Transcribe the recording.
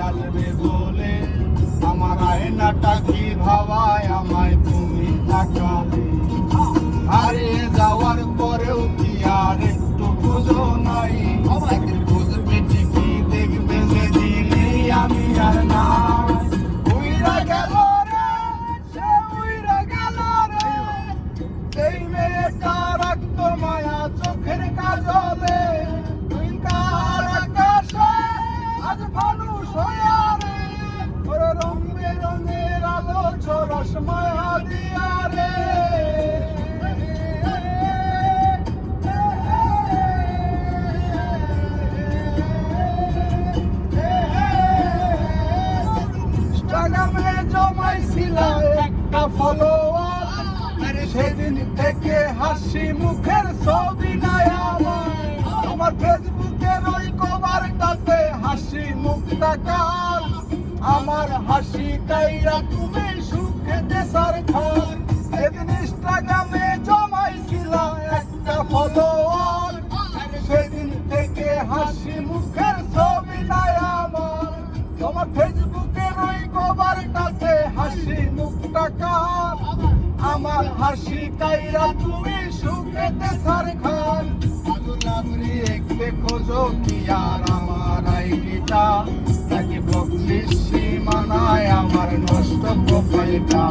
আসবে বলে আমার আয়নাটা কি ভাবায় আমায় তুমি তাকালে হারিয়ে যাওয়ার পরেও কি আর একটু খুঁজো নাই খুঁজবে ঠিকই দেখবে সেদিনে আমি আর নাই উইরা গেল রে সে উইরা গেল রে সেই মেয়েটা রাখতো মায়া চোখের কাজলে কার আকাশে আজ মানুষ হইয়া রে ওর রং বেরঙের আলো ঝরস মায়া দিয়া রে ইনস্টাগ্রামে জমাইছিল একটা ফলোয়ার সেদিন থেকে হাসি মুখের ছবি নাই আমার ফেসবুকের ওই কভারটাতে হাসি মুখটা কার আমার হাসি কাইরা তুমি সুখেতে সরকার সেদিন ইনস্টাগ্রামে জমাইছিল একটা ফলোয়ার সেদিন থেকে হাসি মুখের ছবি নাই আমার ফেসবুকের ওই কভারটাতে হাসি মুখটা কার আমার হাসি কাইরা তুমি সুখেতে সরকার দেখতে খোঁজো কি আর আমার আইডিটা নাকি বকলিস সীমানায় আমার নষ্ট প্রোফাইলটা